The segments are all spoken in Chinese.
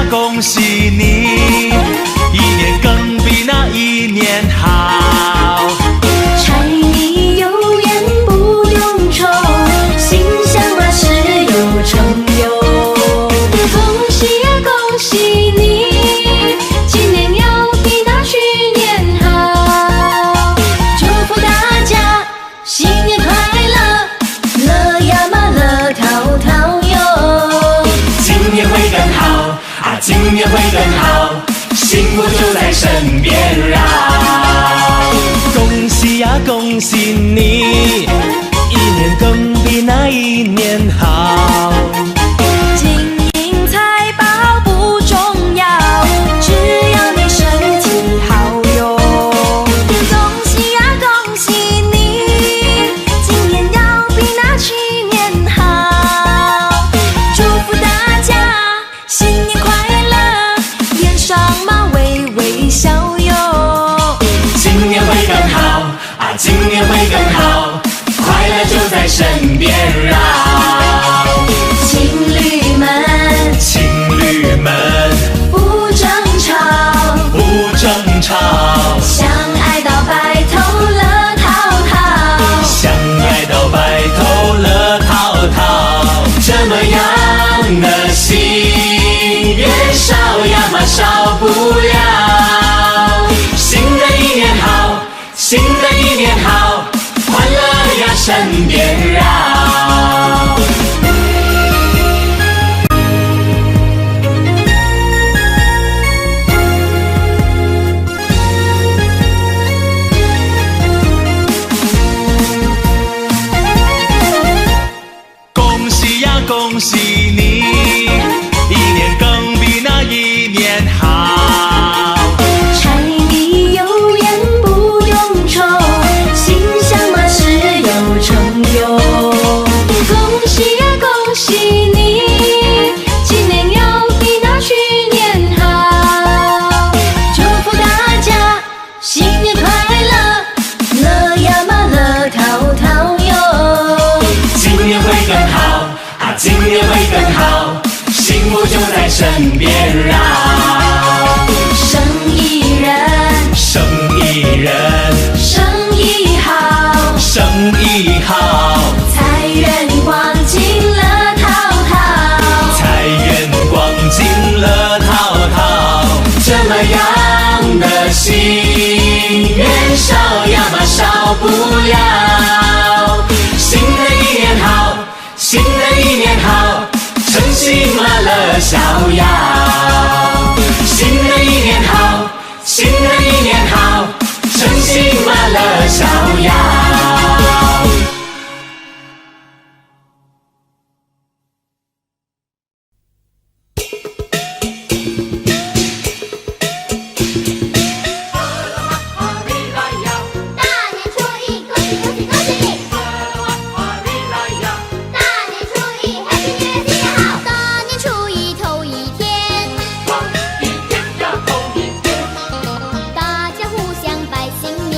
恭喜你，一年更比那一年好。柴米油盐不用愁，心想万事有成就。恭喜呀恭喜你，今年要比那去年好。祝福大家新年快乐，乐呀嘛乐淘淘哟。今年会更好啊，今年会更好，幸福就在身边绕。恭喜呀恭喜你，一年更比那一年好。金银财宝不重要，只要你身体好哟。恭喜呀恭喜你，今年要比那去年好。祝福大家新年快乐，脸上嘛微微笑哟。今年会更好啊，今年会更好，快乐就在身边绕。情侣们，情侣们不争吵，不争吵，相爱到白头乐淘淘。相爱到白头乐淘淘。这么样的心愿少呀嘛少不了。新的一年好，新的一年好，欢乐呀身边绕。恭喜呀恭喜你，一年更比那一年好。柴米油盐不用愁，心想万事有成就。恭喜呀恭喜你，今年要比那去年好。祝福大家新年快乐，乐呀嘛乐淘淘哟。今年会更好啊，今年会更好，幸福就在身边绕。生意人，生意人，生意好，生意好，财源广进乐淘淘。财源广进乐淘淘。这么样的心愿少呀嘛少不了。新的一年好，新的一年好，诚心嘛乐逍遥。新的一年好，新的一年好，诚心嘛乐逍遥。大年初一，恭喜恭喜恭喜！大年初一，Happy New Year，新年好！大年初一头一天，大家互相拜新年。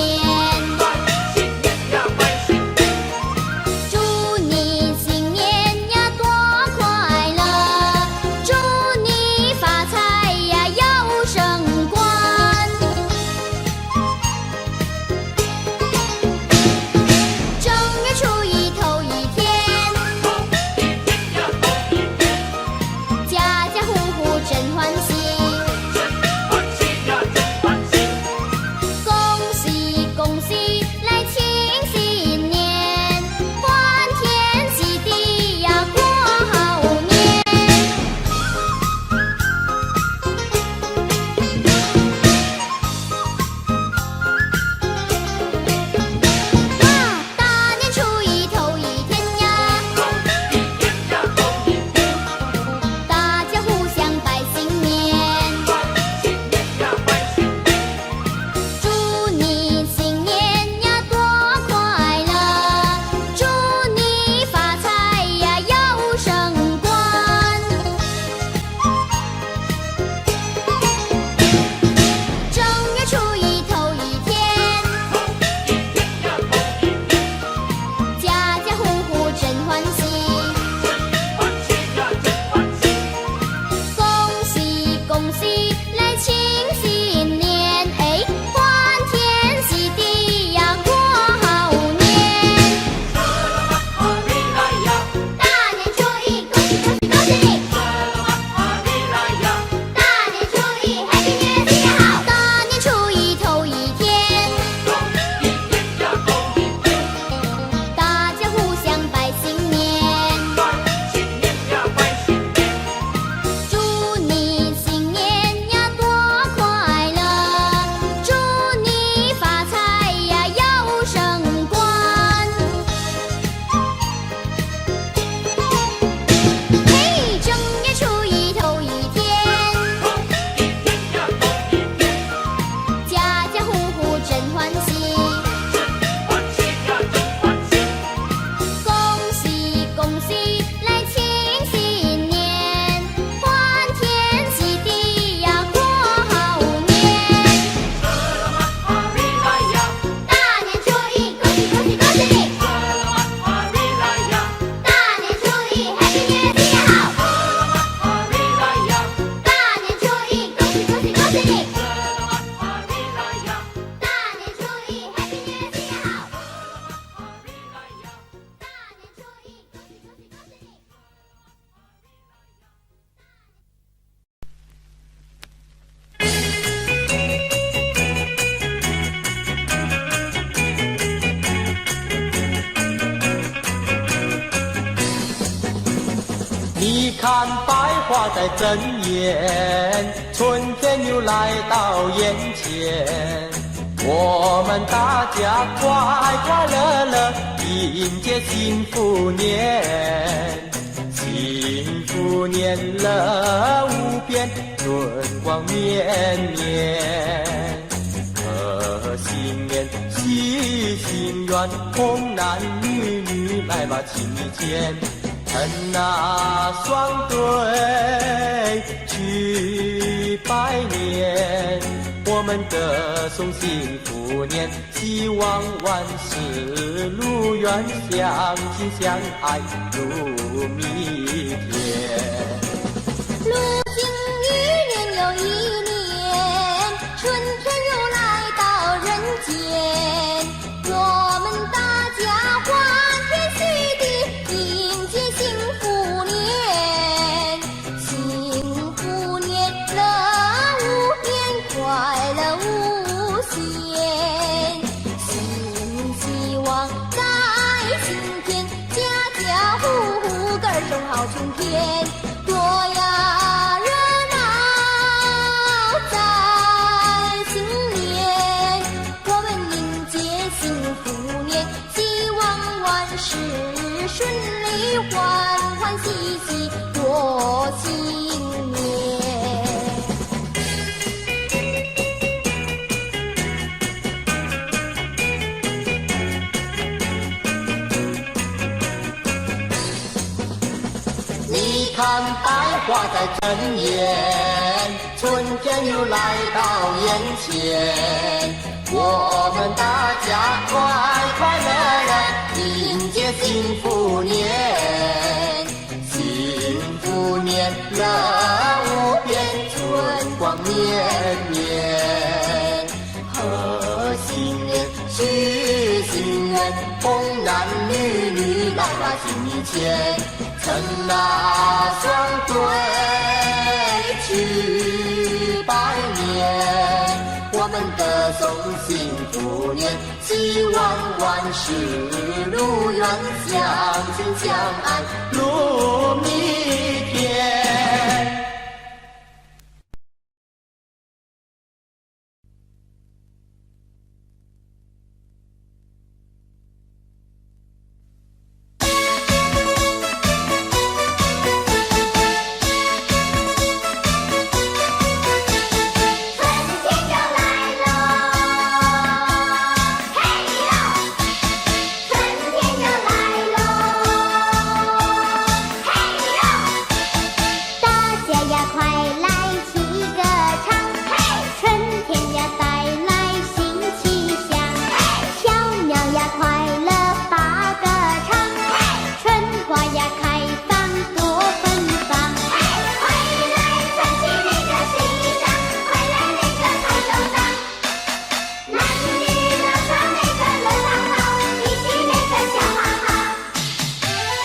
百花在争艳，春天又来到眼前。我们大家快快乐乐迎接幸福年，幸福年乐无边，春光绵绵。贺新年喜心愿，童男女女来吧亲密间。趁那双对去拜年，我们歌颂幸福年，希望万事如愿，相亲相爱如蜜甜。如今一年又一年，春天又来到人间，我们大家欢天喜地迎接幸福年，幸福年乐无边，快乐无限，新希望在今天，家家户户歌声好春天，多呀热闹在新年，我们迎接幸福年，希望万事顺利，欢欢喜喜过新年。你看百花在争艳，春天又来到眼前。我们大家快快乐乐迎接幸福年，幸福年乐无边，春光绵绵。贺新年许心愿，童男女女来吧心里牵。趁那双对去拜年，我们歌颂幸福年，希望万事如愿，相亲相爱如蜜甜。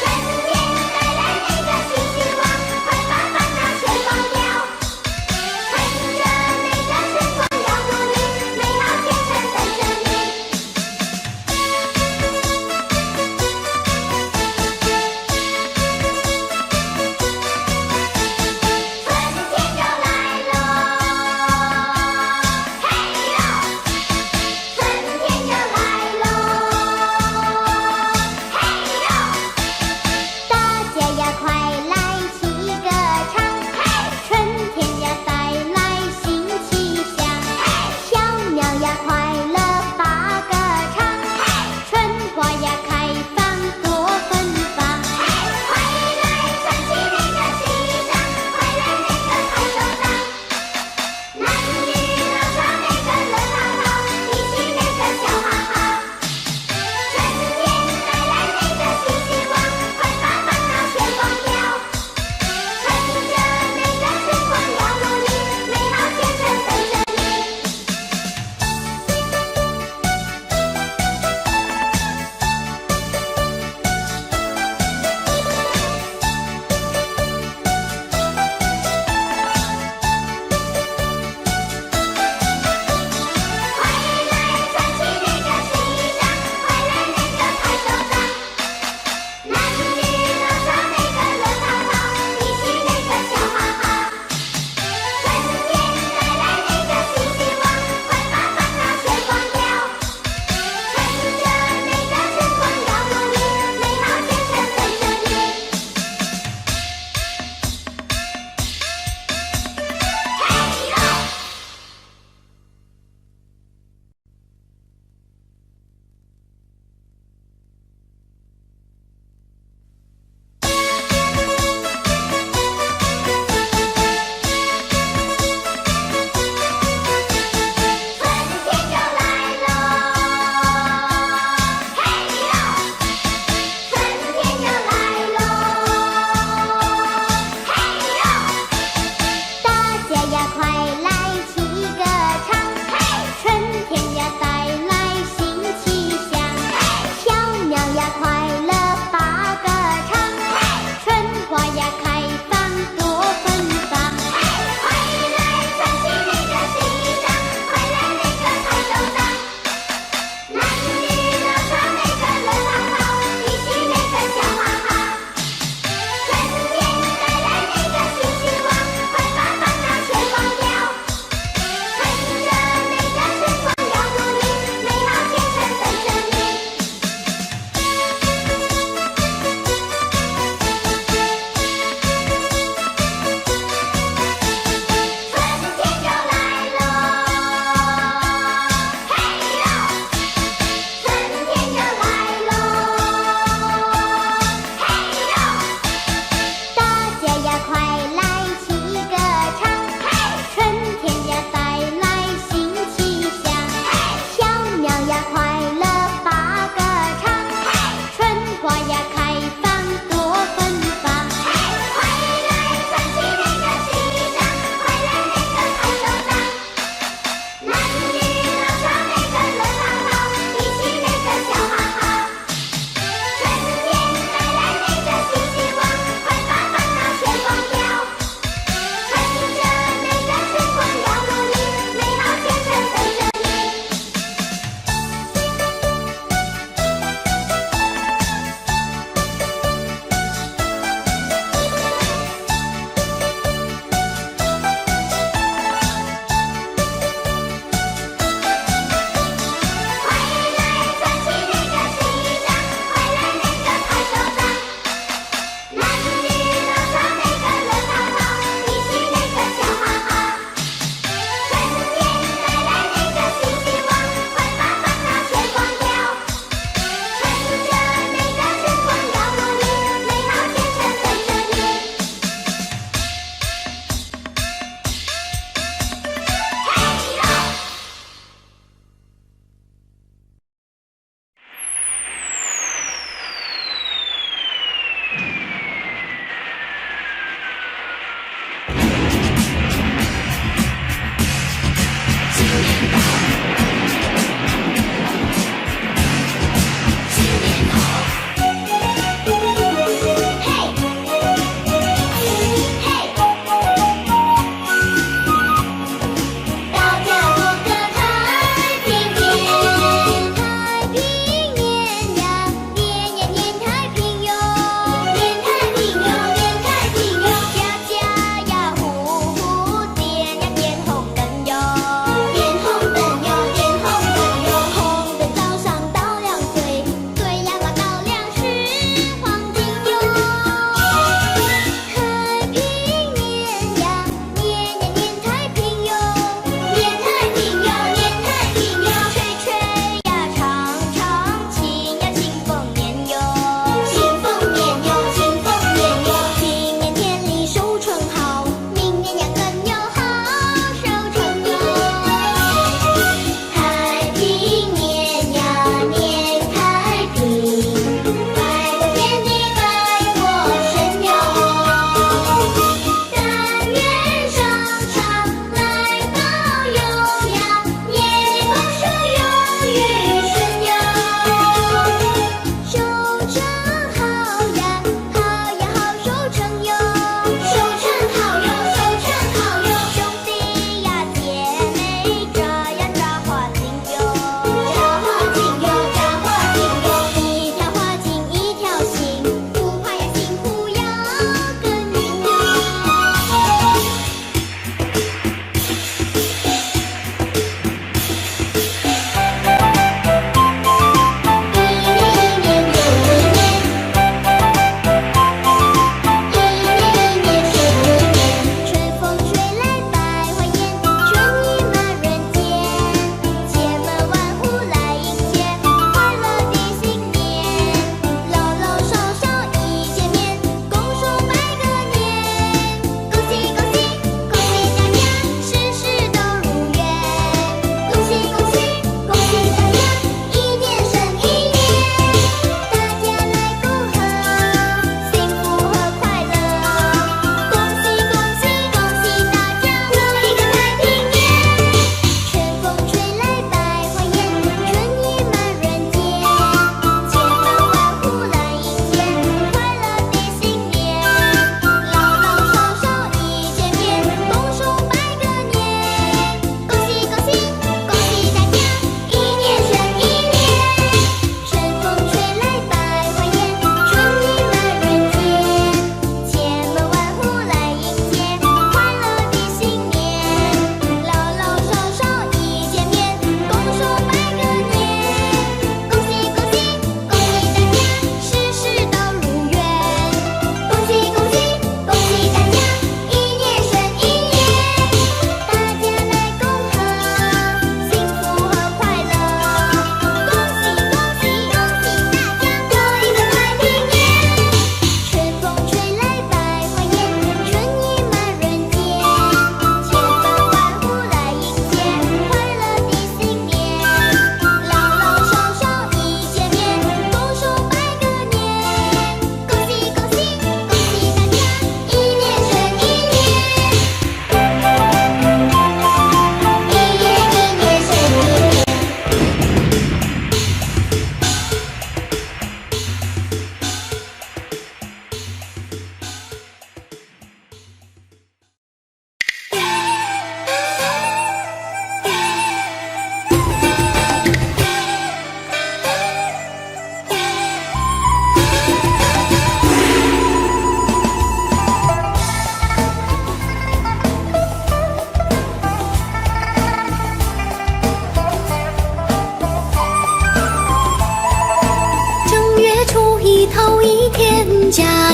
春天带来那个新希望，快把烦恼全放掉。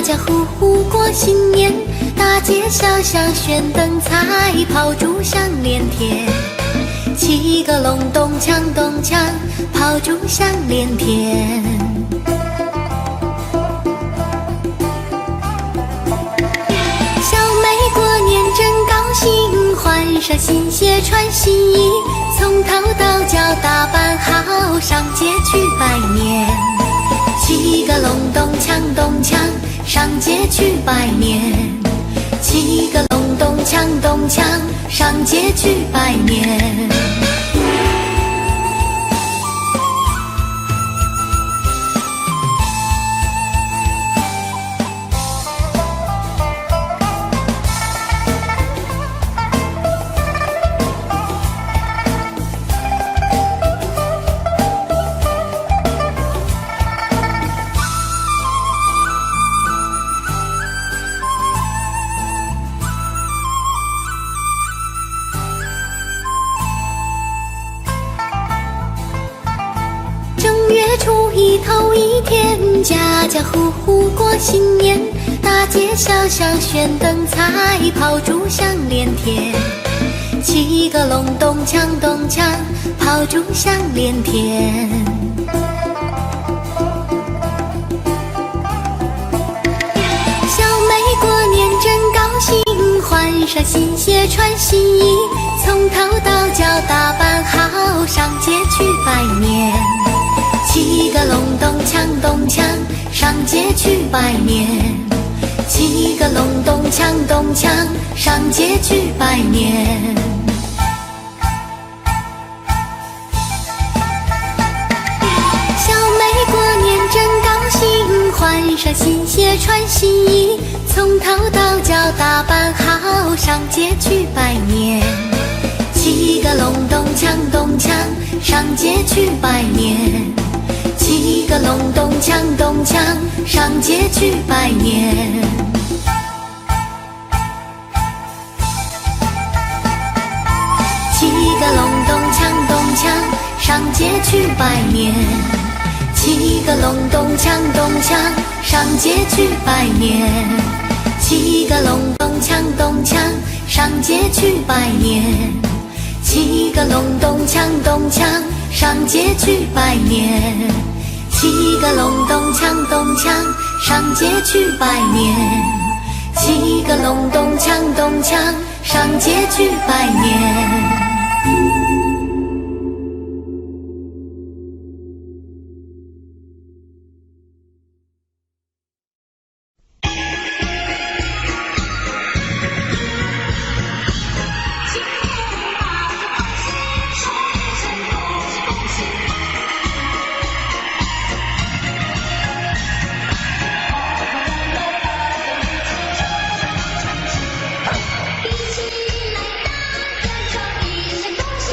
家户户过新年，大街小巷悬灯彩，炮竹响连天。七个隆咚锵咚锵，炮竹响连天。小妹过年真高兴，换上新鞋穿新衣，从头到脚打扮好，上街去拜年。七个隆咚锵咚锵，上街去拜年。七个隆咚锵咚锵，上街去拜年。初一头一天，家家户户过新年，大街小巷悬灯彩，炮竹响连天。七个隆咚锵咚锵，炮竹响连天。小妹过年真高兴，换上新鞋穿新衣，从头到脚打扮好，上街去拜年。七个隆咚锵咚锵，上街去拜年。七个隆咚锵咚锵，上街去拜年。小妹过年真高兴，换上新鞋穿新衣，从头到脚打扮好，上街去拜年。七个隆咚锵咚锵，上街去拜年。七个隆咚锵咚锵，上街去拜年。七个隆咚锵咚锵，上街去拜年。七个隆咚锵咚锵，上街去拜年。七个隆咚锵咚锵，上街去拜年。七个隆咚锵咚锵，上街去拜年。七个隆咚锵咚锵，上街去拜年。七个隆咚锵咚锵，上街去拜年。一起来大家唱一声恭喜。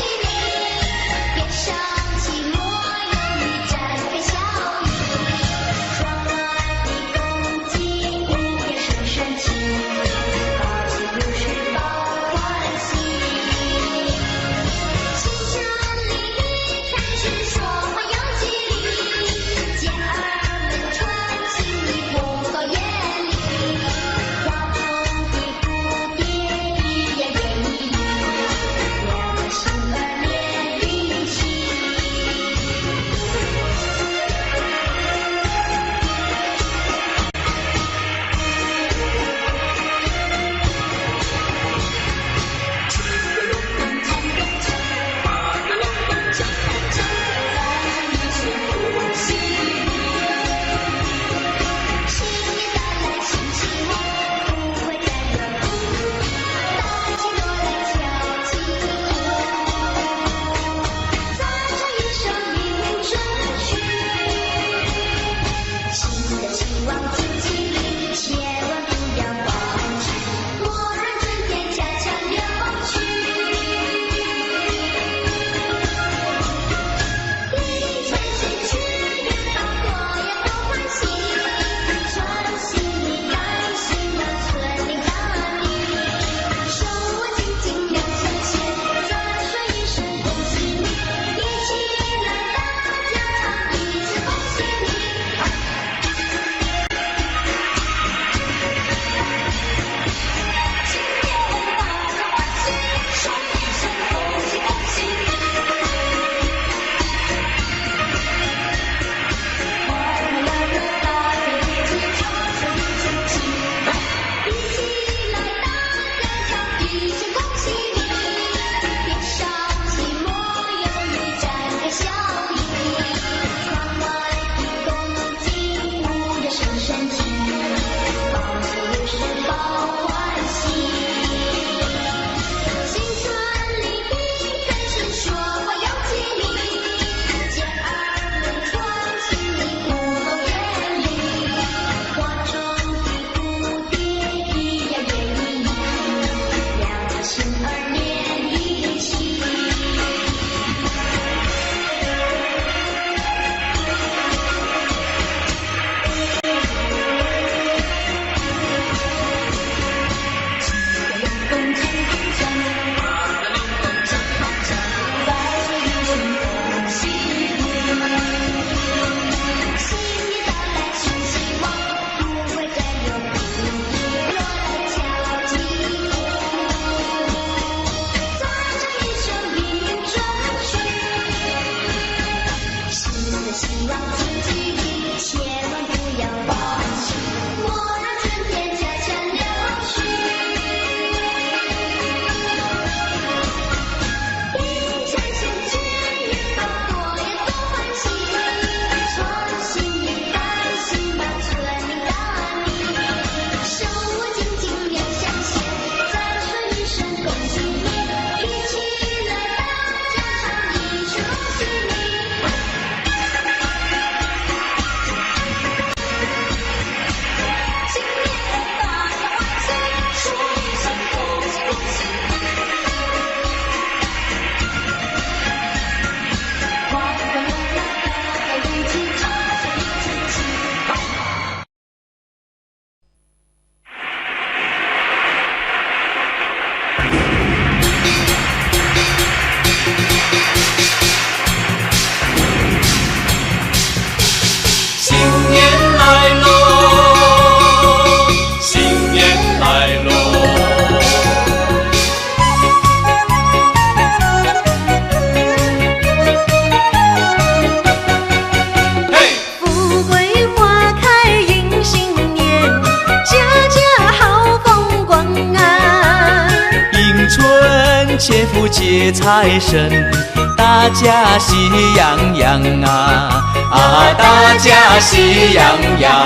切福接财神，大家喜洋洋啊啊，大家喜洋洋。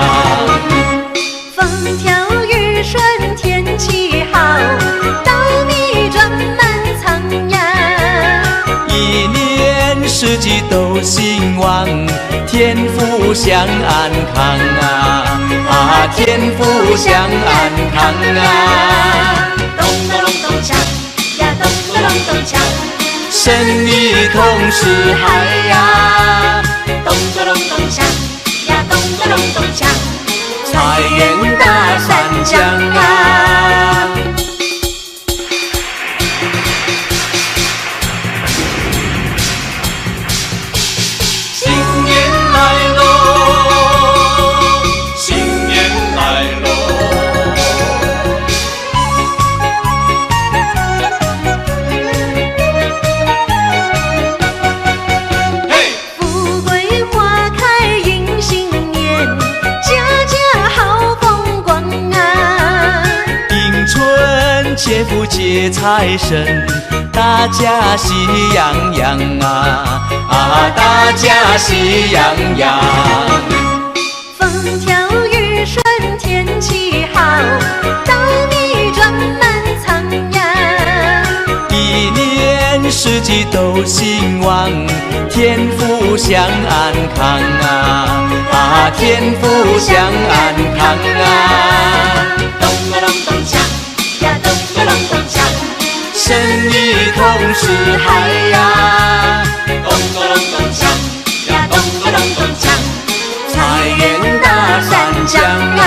风调雨顺天气好，稻米装满仓呀。一年四季都兴旺，天福享安康啊啊，天福享安康啊。咚咚隆咚锵呀，咚咚隆咚锵，生意同时嗨呀，咚咚隆咚锵呀，咚咚隆咚锵，财源大三江啊。新年来喽，新年来喽。富贵花开迎新年，家家好风光啊。迎春切福接财神，大家喜洋洋啊啊，大家喜洋洋。风调雨顺天气好，稻米装满仓呀。一年四季都兴旺，天福享安康啊啊，天福享安康啊。咚咚隆咚锵呀，咚咚隆咚锵，生意同时嗨呀，咚咚隆咚锵呀，咚咚隆咚锵，财源大三江啊。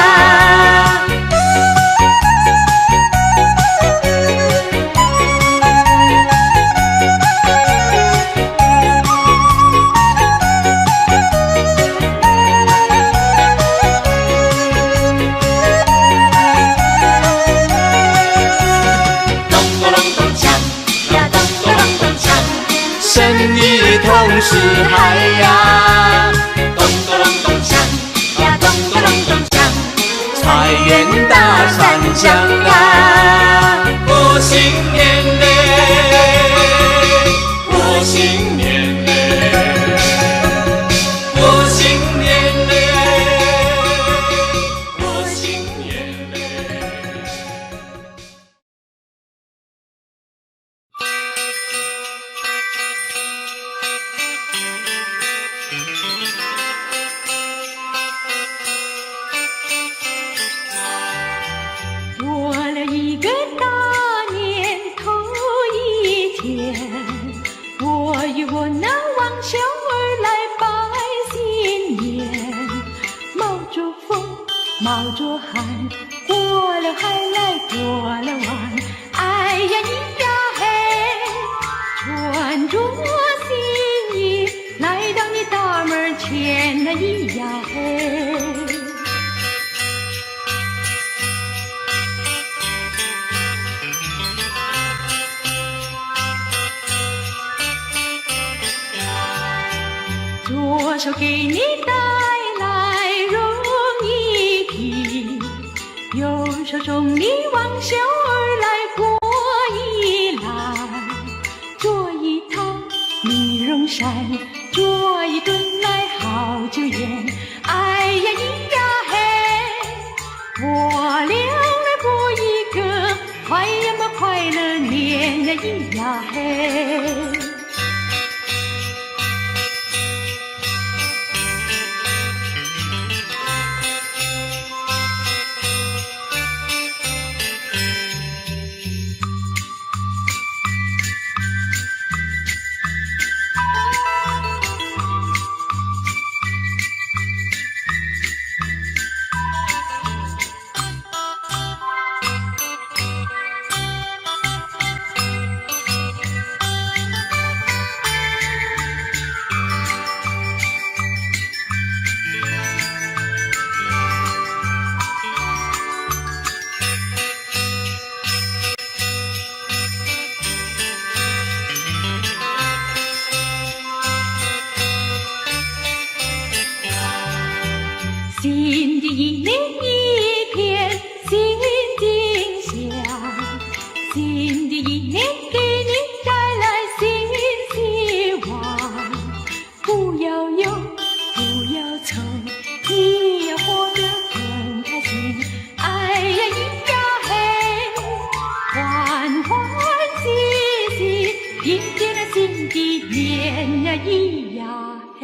生意同时嗨呀，咚咚隆咚锵呀，咚咚隆咚锵，财源大三江啊。过新年嘞，过新年嘞，过新年嘞，过新年嘞。过了一个大年头一天，我与我那王小儿来拜新年。冒着风，冒着汗，过了海来过了湾，哎呀咿呀嘿，穿着新衣来到你大门前，那咿呀嘿。左手给你带来绒衣匹，右手送你往小儿来过一篮，做一套米绒衫，做一顿来好酒宴，哎呀咿呀嘿，我俩来过一个快呀嘛快乐年呀咿呀嘿。的一年给你带来新希望，不要忧，不要愁，你要活得很开心。哎呀咿呀嘿，欢欢喜喜，迎接了新的年呀咿呀嘿。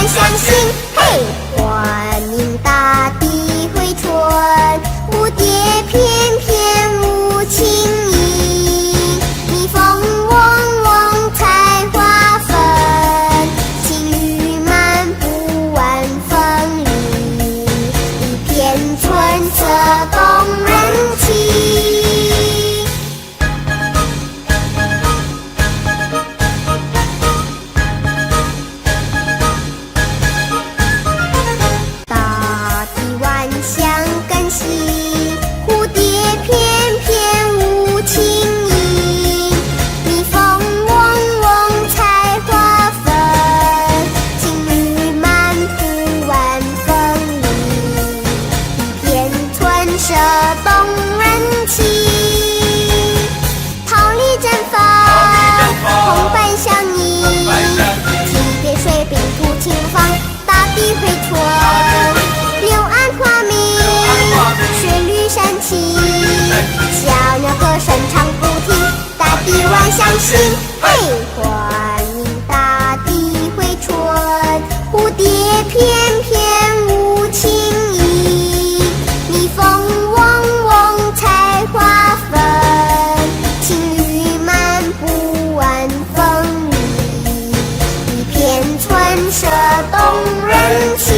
相信，嘿，欢迎大地回春，蝴蝶翩翩舞情意，蜜蜂嗡嗡采花粉，情侣漫步晚风里，一片春色动人情。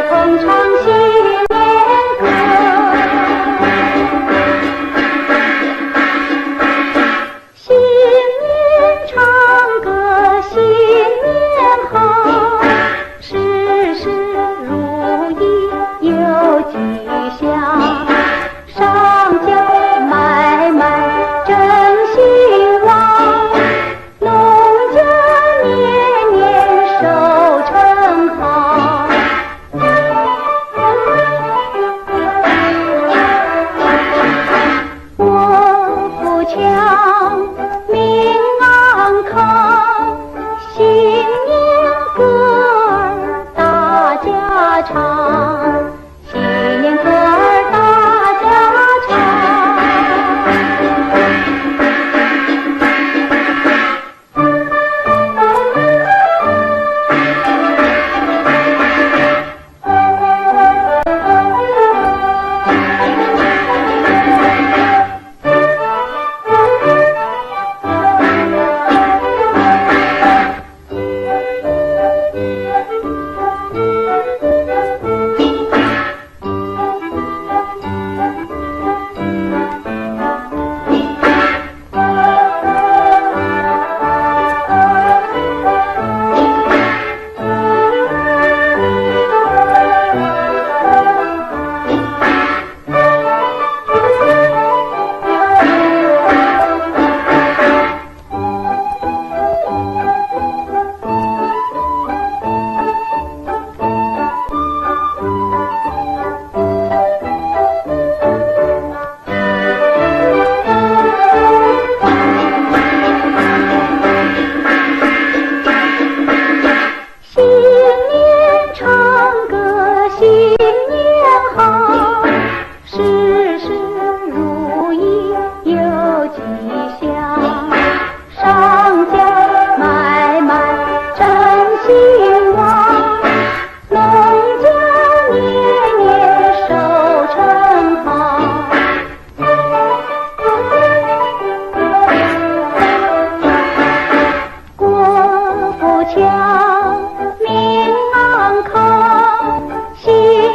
同唱，新年歌儿大家唱。强，命安康，心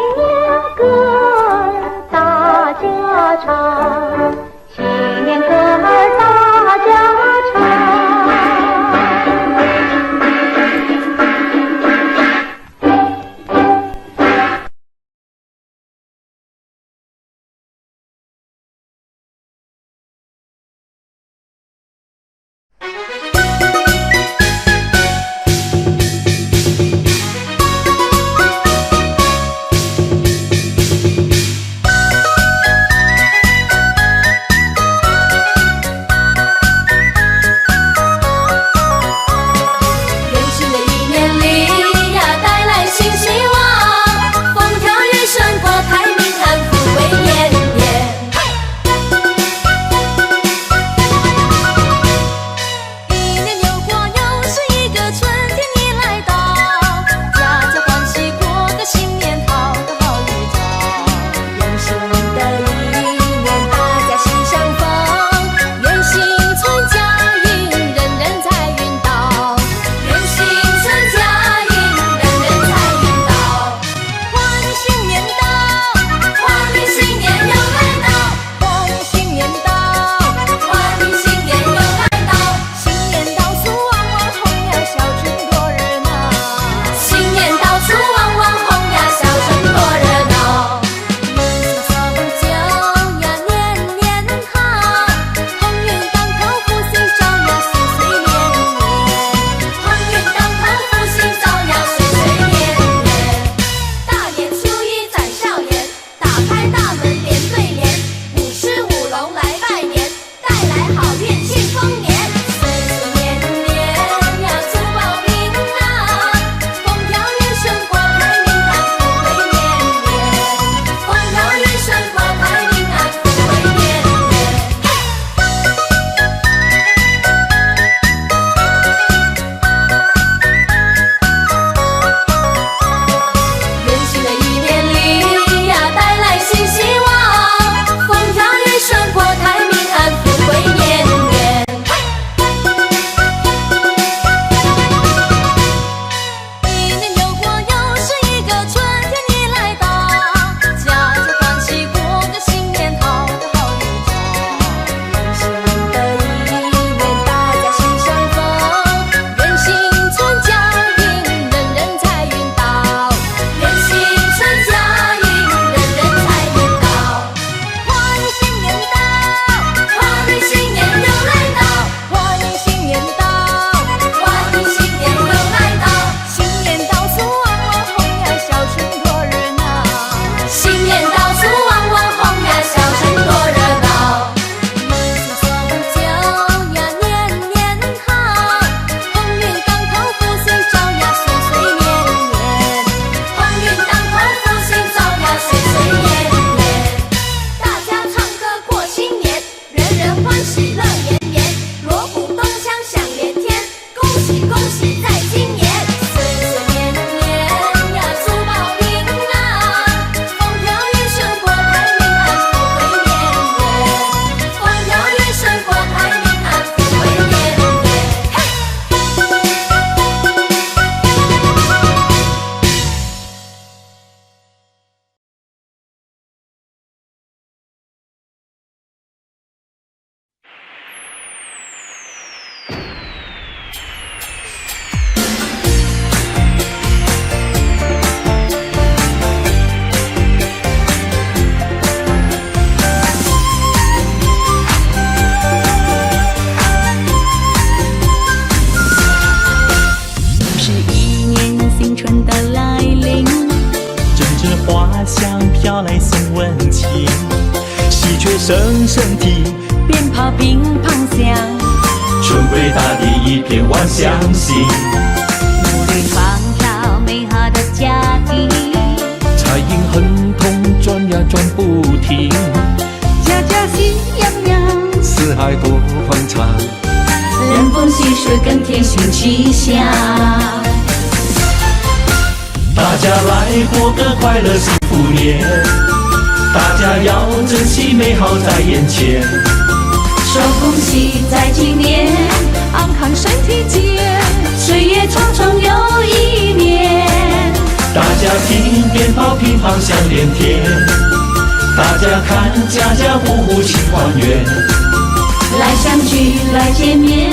香飘来送温情，喜鹊声声啼，鞭炮乒乓响，春归大地一片万象新。努力创造美好的家庭，彩影亨通转呀转不停，家家喜洋洋，四海多欢畅，人逢喜事更添新气象。大家来过个快乐幸福年，大家要珍惜美好在眼前。说恭喜在今年，安康身体健，岁月长长又一年。大家听鞭炮乒乓响连天，大家看家家户户庆团圆。来相聚来见面，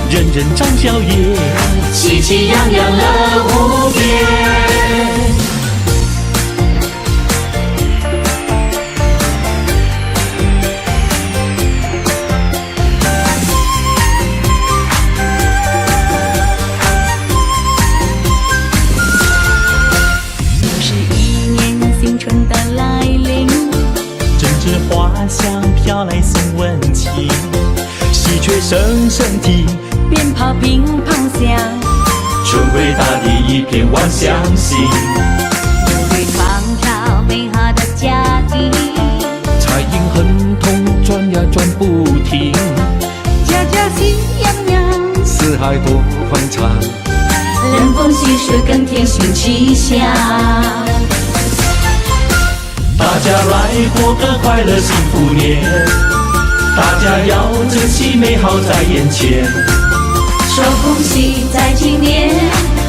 人人张笑颜，喜气洋洋乐无边。又是一年新春的来临，阵阵花香飘来送温情，喜鹊声声啼，鞭炮乒乓响，春归大地一片万象新。努力创造美好的家庭，彩影亨通转呀转不停，家家喜洋洋，四海多欢畅，人逢喜事更添新气象。大家来过个快乐幸福年，大家要珍惜美好在眼前。说恭喜在今年，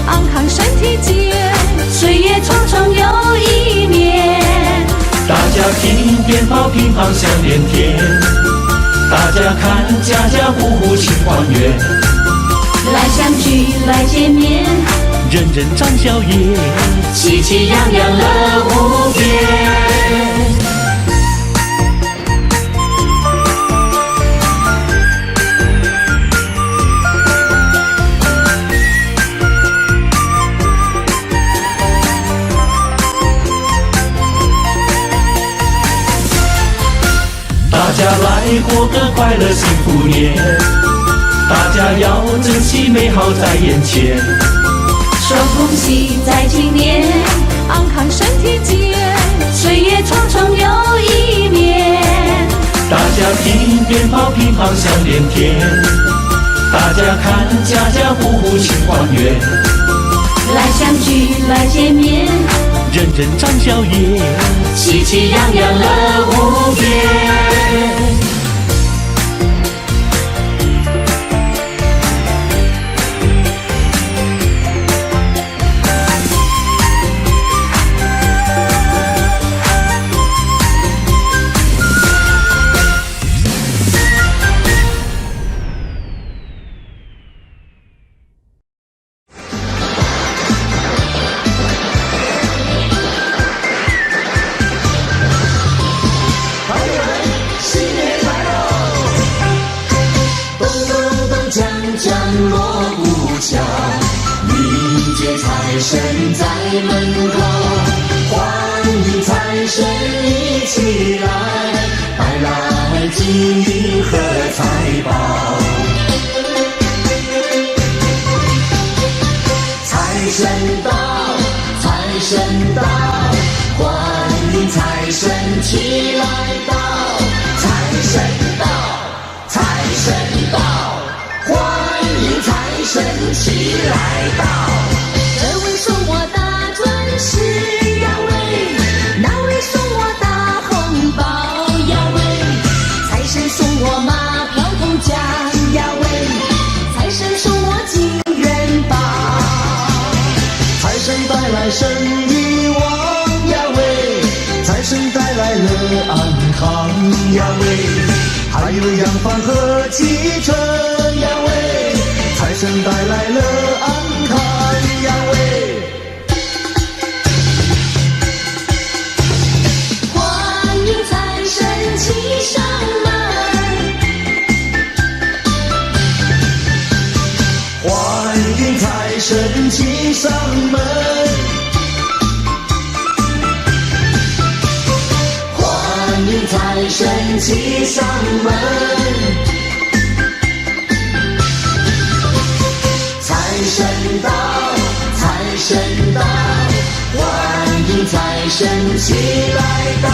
安康身体健，岁月长长又一年。大家听鞭炮乒乓响连天，大家看家家户户庆团圆。来相聚来见面，人人张笑颜，喜气洋洋乐无边。大家来过个快乐幸福年，大家要珍惜美好在眼前。说恭喜在今年，安康身体健，岁月长长又一年。大家听鞭炮乒乓响连天，大家看家家户户庆团圆。来相聚来见面，人人张笑颜，喜气洋洋乐无边。神在门口，欢迎财神一起来，带来金银和财宝。财神到，财神到，欢迎财神齐来到。财神到，财神到，欢迎财神齐来到。这位送我大钻石呀喂，那位送我大红包呀喂，财神送我马票头奖呀喂，财神送我金元宝。财神带来生意旺呀喂，财神带来了安康呀喂，还有洋房和汽车呀喂，财神带来了安康呀喂。欢迎财神骑上门，欢迎财神骑上门，财神骑上门，财神到，财神到，欢迎财神骑来到。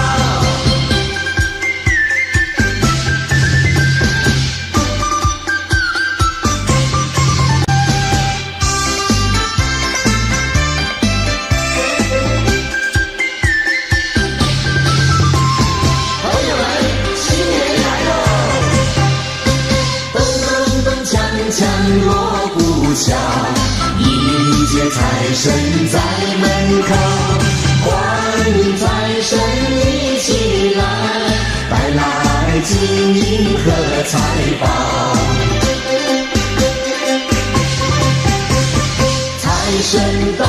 锣鼓敲，迎接财神在门口，欢迎财神一起来，带来金银和财宝。财神到，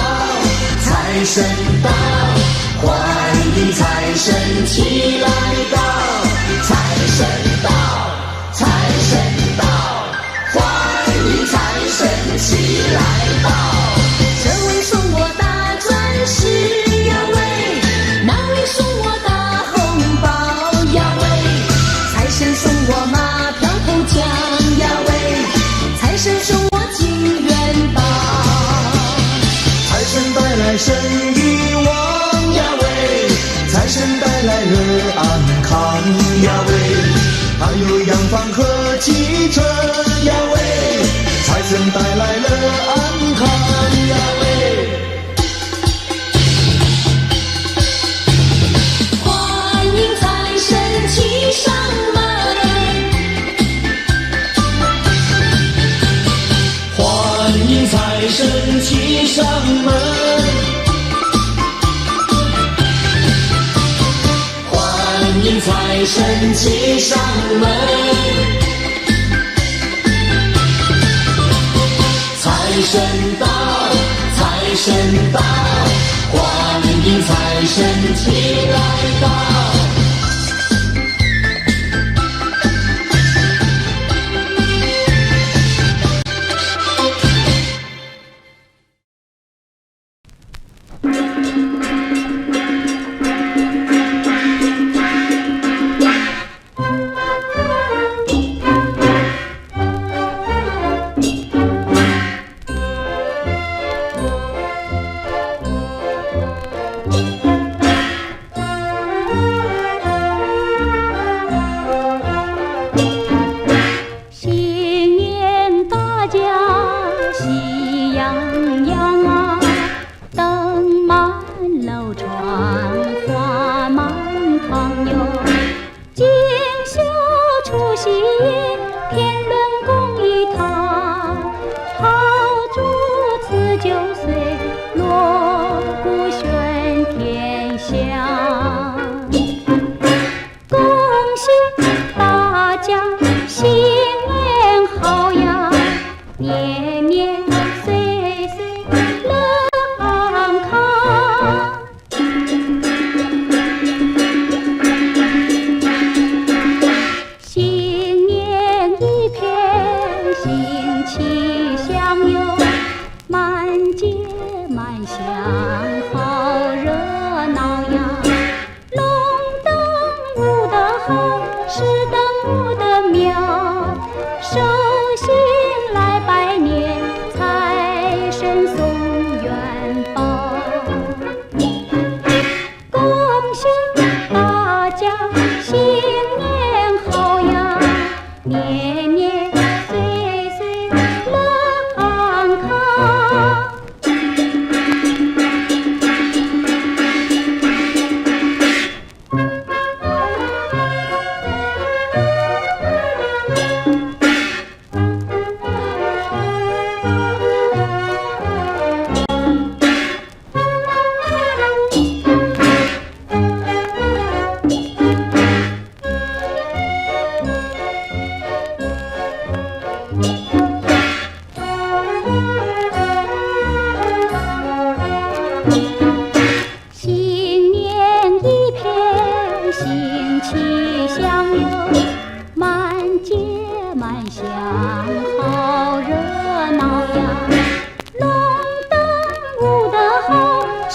财神到，欢迎财神起来到，财神到，财神到。财神起来到，这位送我大钻石呀喂，那位送我大红包呀喂，财神送我马票头奖呀喂，财神送我金元宝，财神带来生意旺呀喂，财神带来乐安康呀喂，还有洋房和汽车呀喂，财神带来了安康呀喂，欢迎财神骑上门，欢迎财神骑上门，欢迎财神骑上门。财神到，财神到，欢迎财神起来到。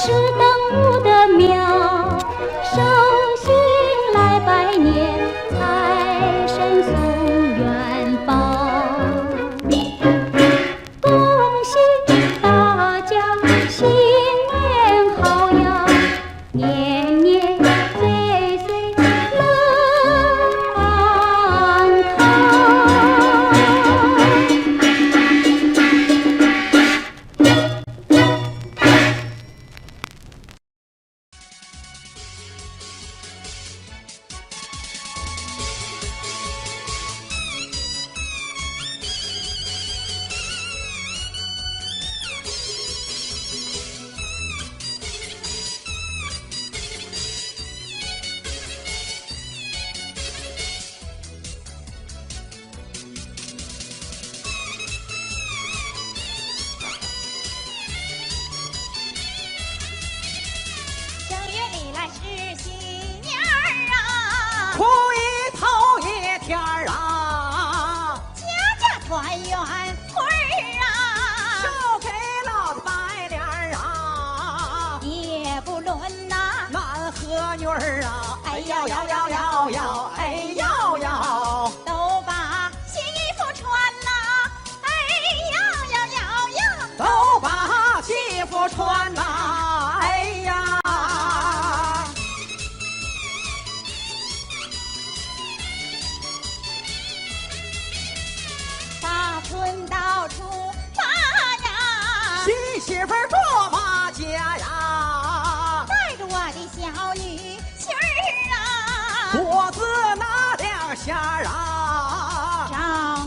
是等午的庙，寿星来拜年。年年岁岁乐安康。正月里来是新年儿啊，初一头一天儿啊，家家团圆会儿啊，手给老子拜年儿啊，也不论呐男和女儿啊，哎摇摇摇摇摇，哎摇摇，都把新衣服穿啦，哎摇摇摇摇，都把媳妇穿呐，哎呀。大村到处发呀，新媳妇儿坐马家呀，带着我的小女婿儿啊，脖子拿两下儿啊，丈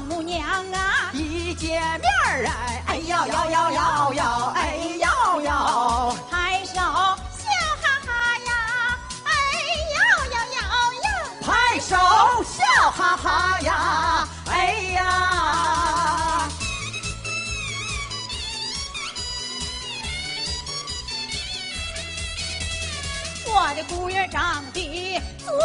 母娘啊，一见面儿哎，哎摇摇摇摇摇，哎摇摇，拍手笑哈哈呀，哎摇摇摇摇，拍手笑哈哈呀，哎呀。我的姑爷长得尊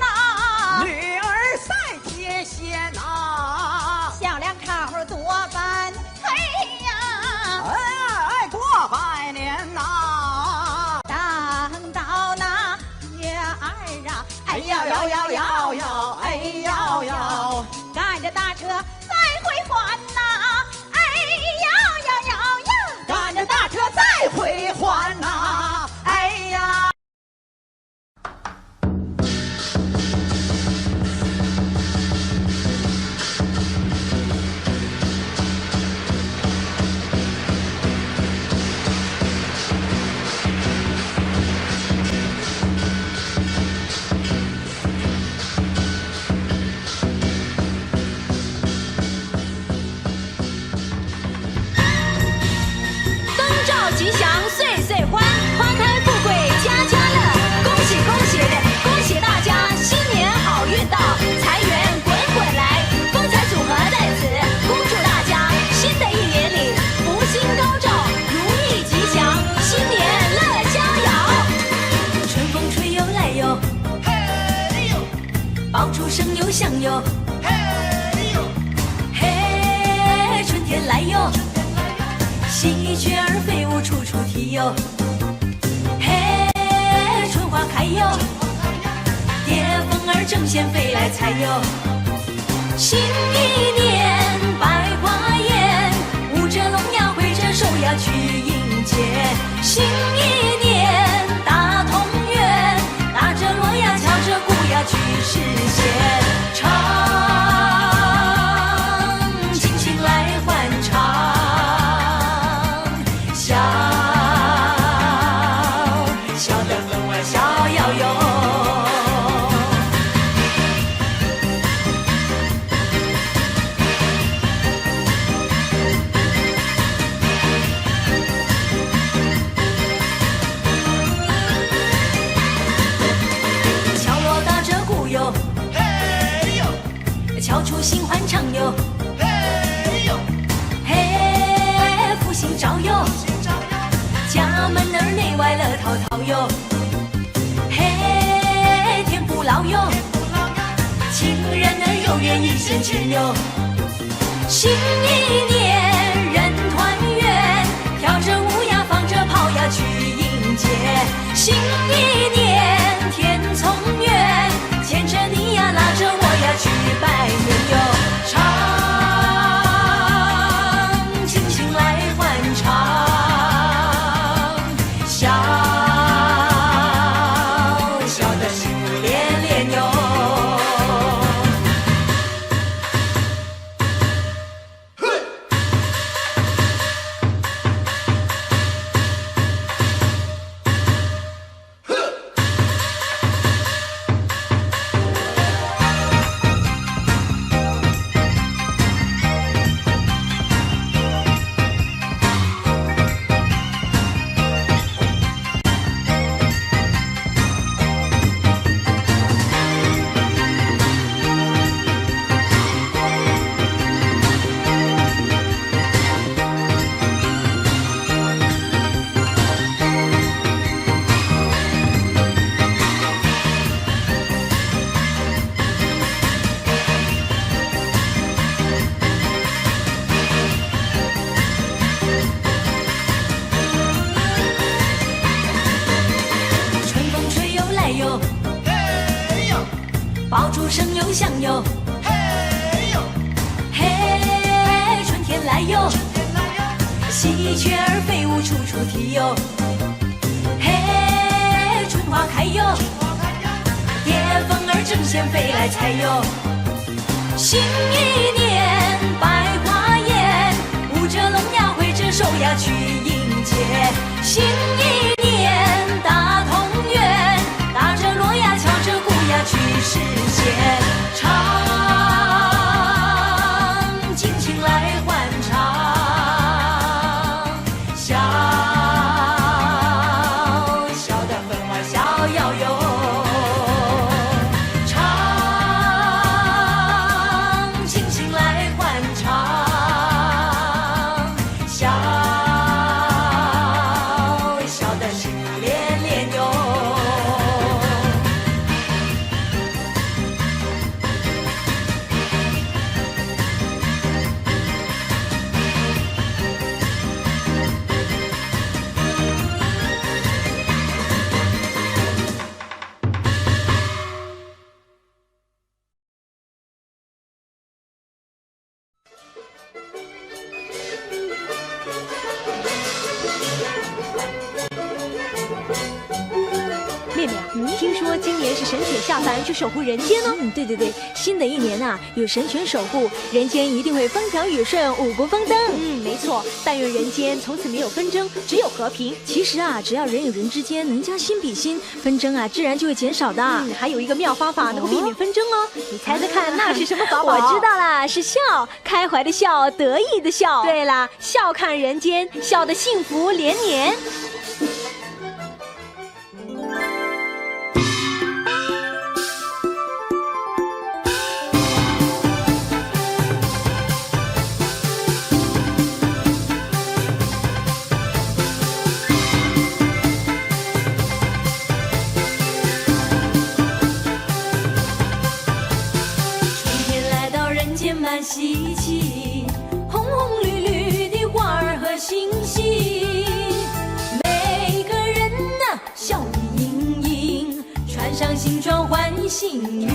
呐，女儿赛天仙呐，小两口多般配呀，哎过百年呐，等到那月儿啊，哎摇摇摇摇摇，哎摇摇，赶着大车再回还呐，哎摇摇摇摇，赶着大车再回还呐，哎呀。灯照吉祥岁岁欢，花开富贵家家乐，恭喜恭喜恭喜大家新年好运到，财源滚滚来，风财组合在此恭祝大家新的一年里福星高照，如意吉祥，新年乐逍遥。春风吹又来哟，嘿呦，爆竹声又响哟，嘿呦，嘿，春天来哟。喜鹊儿飞舞处处啼哟，嘿，春花开哟，蝶蜂儿争先飞来采哟。新一年百花艳，舞着龙呀挥着手呀去迎接。新一年大同园，打着锣呀敲着鼓呀去实现。唱，尽情来欢唱。笑，笑得分外逍遥哟。敲锣打着鼓哟，嘿呦，敲出新欢唱哟，嘿呦，嘿，福星照哟。家门儿内外乐淘淘哟，嘿，天不老哟，情人儿有缘一线牵哟。新一年人团圆，跳着舞呀放着炮呀去迎接。新一年天从远，牵着你呀拉着我呀去拜年哟。唱，尽情来欢唱。笑，爆竹声又响哟，嘿，春天来哟，喜鹊儿飞舞处处啼哟，嘿，春花开哟，蝶蜂儿争先飞来采哟。新一年百花艳，舞着龙呀挥着手呀去迎接。新一年大同园，打着锣呀敲着鼓呀去实现。唱，尽情来欢唱，笑笑的分外逍遥哟。妹妹啊，听说今年是神犬下凡去守护人间哦。对对对，新的一年啊，有神犬守护，人间一定会风调雨顺，五谷丰登。没错，但愿人间从此没有纷争，只有和平。其实啊，只要人与人之间能将心比心，纷争啊，自然就会减少的。还有一个妙方法能够避免纷争哦。你猜猜看，那是什么法宝？我知道啦，是笑，开怀的笑，得意的笑。对啦，笑看人间，笑得幸福连年。满稀奇，红红绿绿的花儿和星星，每个人呐笑意盈盈，穿上新装换新衣，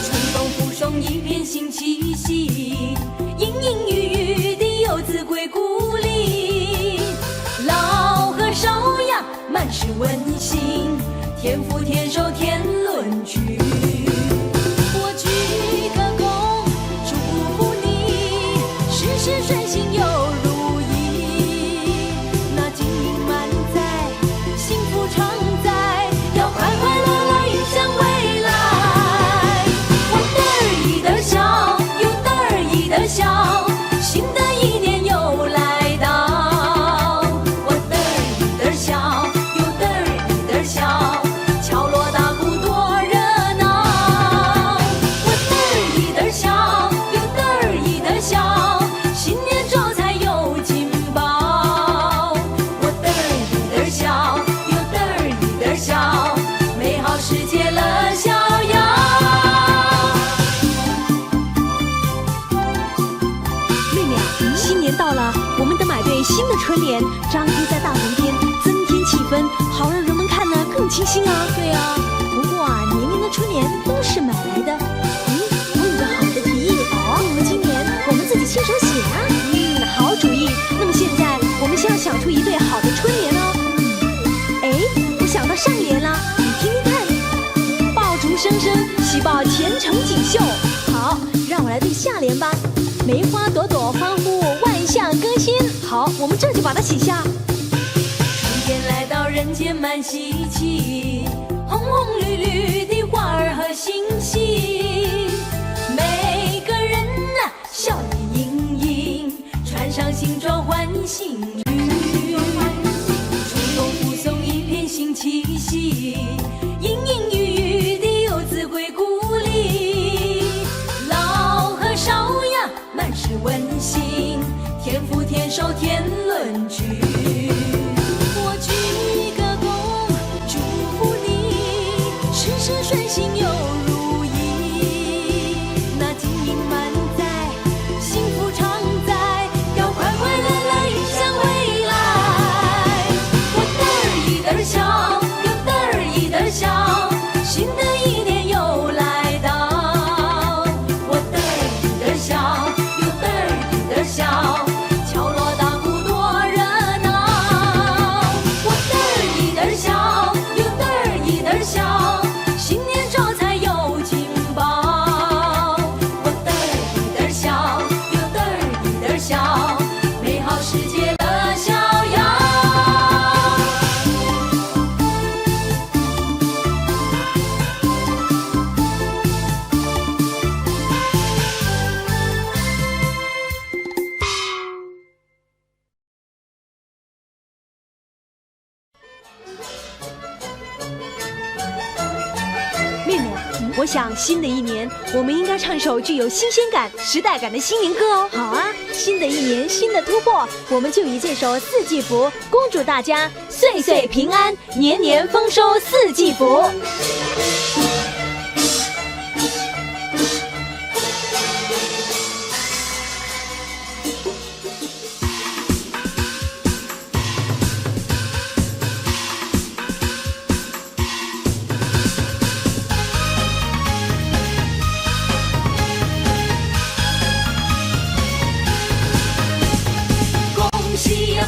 春风附送一片新气息，隐隐约约的游子归故里，老和少呀满是温馨，天福天寿天伦聚。事事顺心又如意，那金银满载，幸福常在，要快快乐乐迎向未来。我嘚儿一嘚儿笑，又嘚儿一嘚儿笑，新的一年又来到。我嘚儿一嘚儿笑，又嘚儿一嘚儿笑，敲锣打鼓多热闹。我嘚儿一嘚儿笑，又嘚儿一嘚儿笑。新年招财有金宝，我嘚儿一嘚儿笑，又嘚儿一嘚儿笑，美好世界乐逍遥。妹妹啊，新年到了，我们得买对新的春联，张贴在大门边，增添气氛，好让人们看得更清新啊。对啊，不过啊，年年的春联都是买来的。我有个好的提议，不如今年我们自己亲手写啊。好主意。那么现在我们先要想出一对好的春联哦。我想到上联啦，你听听看：爆竹声声，喜报前程锦绣。好，让我来对下联吧。梅花朵朵欢呼，万象更新。好，我们这就把它写下。春天来到人间满稀奇，红红绿绿的花儿和星星，每个人呐笑意盈盈，穿上新装换新衣，春风附送一片新气息，隐隐约约的游子归故里，老和少呀满是温馨，天福天寿天伦聚。我鞠个躬，祝福你事事顺心又如意，那金银满载，幸福常在，要快快乐乐迎向未来。我嘚儿一嘚儿笑，又嘚儿一嘚儿笑，新的一年又我想新的一年，我们应该唱首具有新鲜感、时代感的新年歌哦。好啊，新的一年新的突破，我们就以这首《四季福》恭祝大家岁岁平安，年年丰收四季福。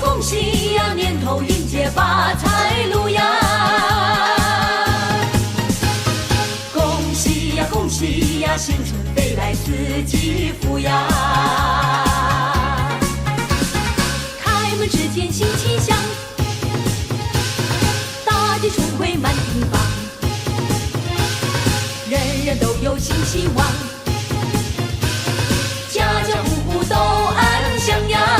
恭喜呀，年头迎接发财路呀！恭喜呀，新春飞来四季福呀！开门之间新气象，大街春回满地方，人人都有新希望，家家户户都安享呀！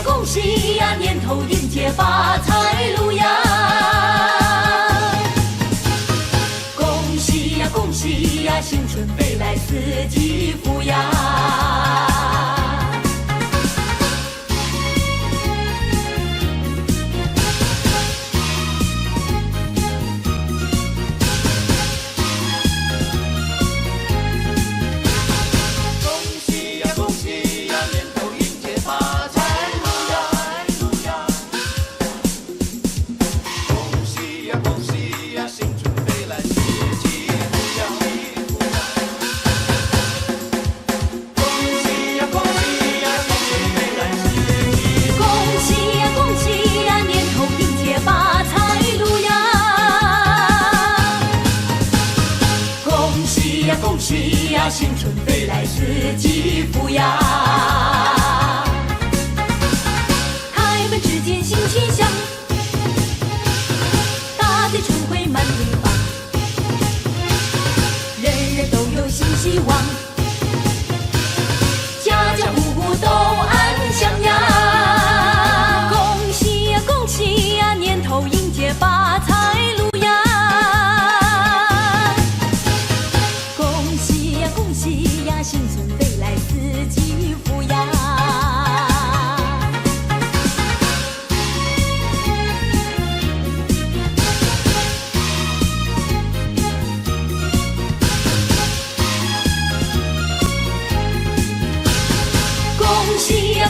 恭喜呀，年头迎接发财路呀！恭喜呀，新春飞来四季福呀！恭喜呀，新春飞来四季福呀！开门之间新气象，大地春回满地方，人人都有新希望，家家户户都安享呀！恭喜呀，年头迎接发财路呀！恭喜呀，新春飞来四季福呀！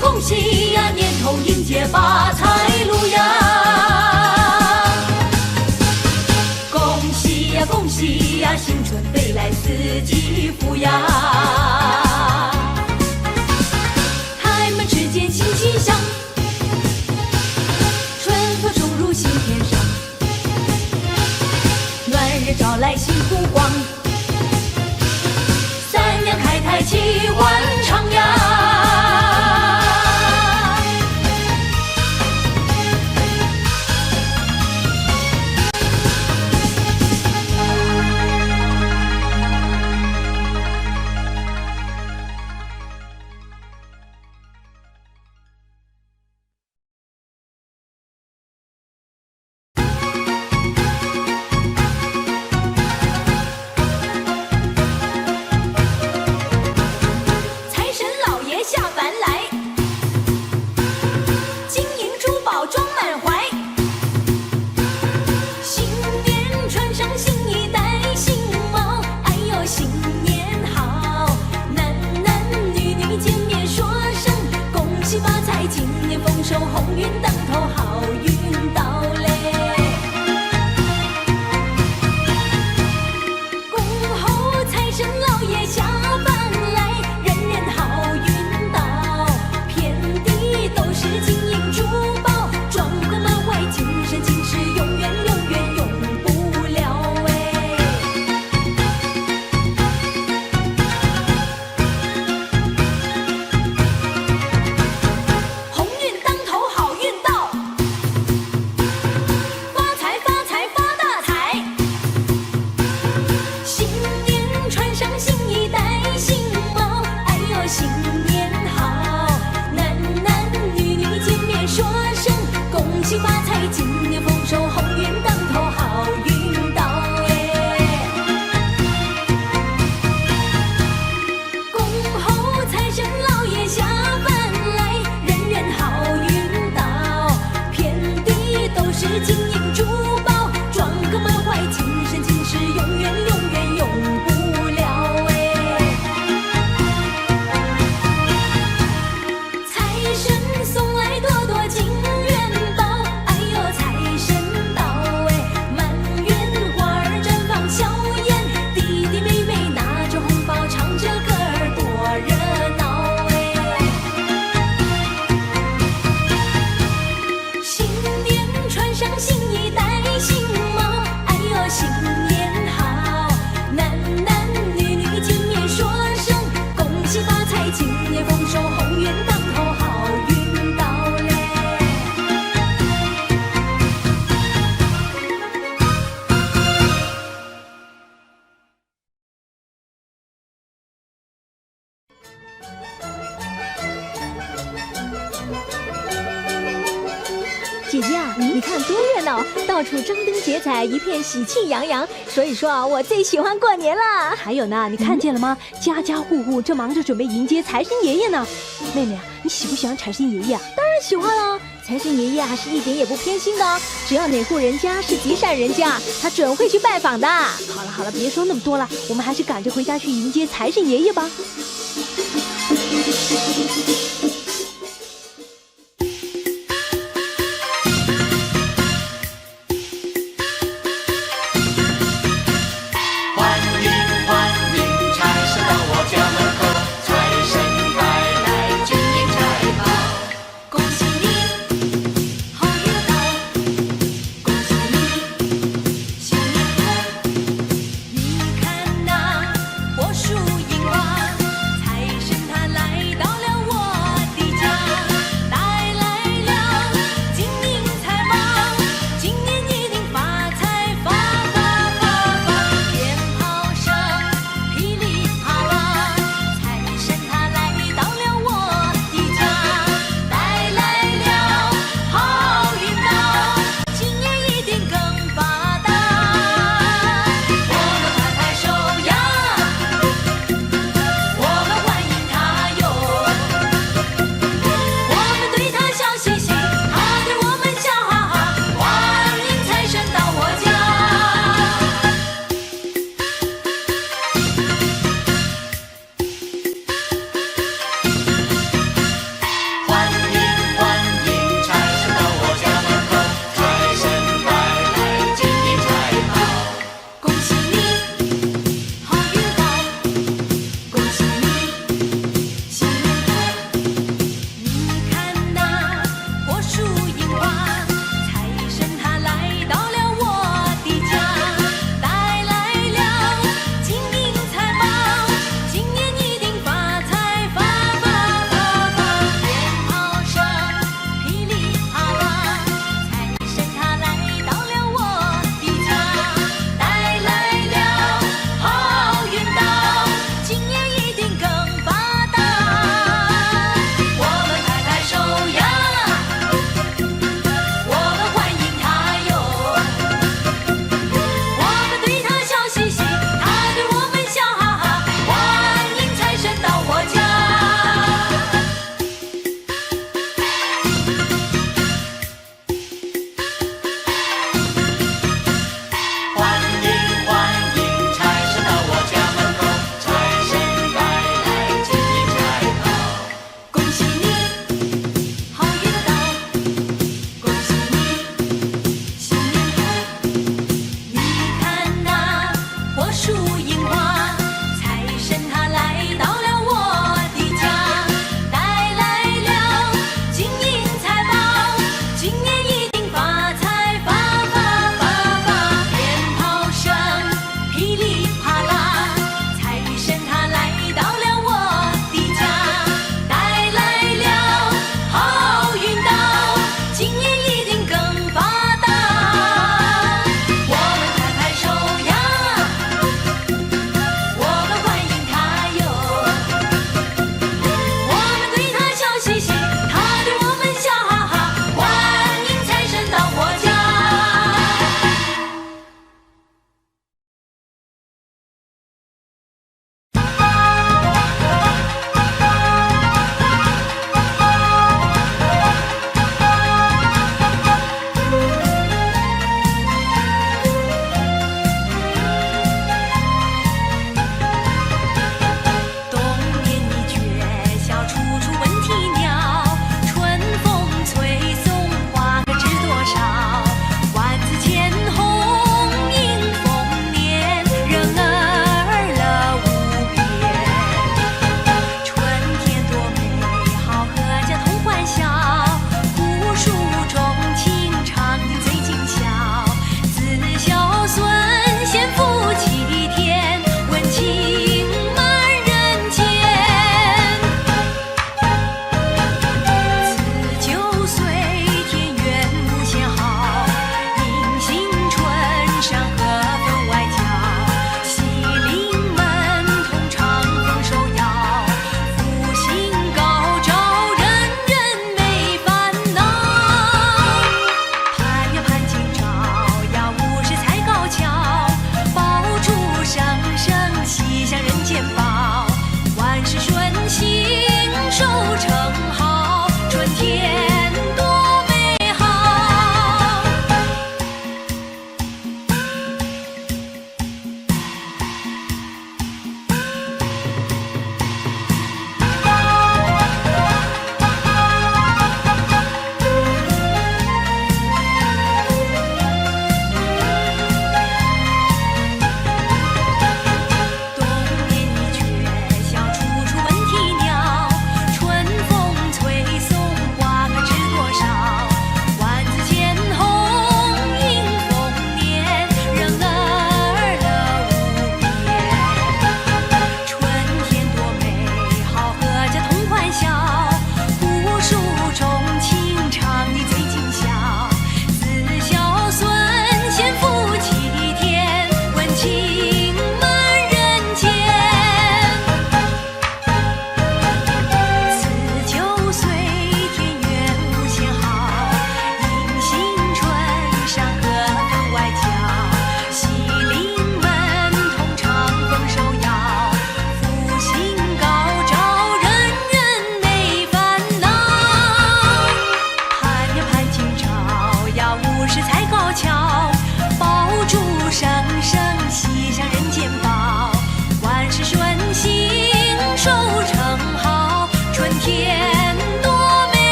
恭喜呀，年头迎接发财路呀！恭喜呀，新春飞来四季福呀！开门之间新气象，春风送入新天上，暖日照来新湖光，三阳开泰气欢畅呀！好运到。今年丰收，鸿运当头，好运到嘞。姐姐啊，你看多热闹，到处张灯结彩，一片喜气洋洋。所以说啊，我最喜欢过年了。还有呢，你看见了吗？家家户户正忙着准备迎接财神爷爷呢。妹妹啊，你喜不喜欢财神爷爷啊？当然喜欢了。财神爷爷啊，是一点也不偏心的哦。只要哪户人家是极善人家，他准会去拜访的。好了好了，别说那么多了，我们还是赶着回家去迎接财神爷爷吧。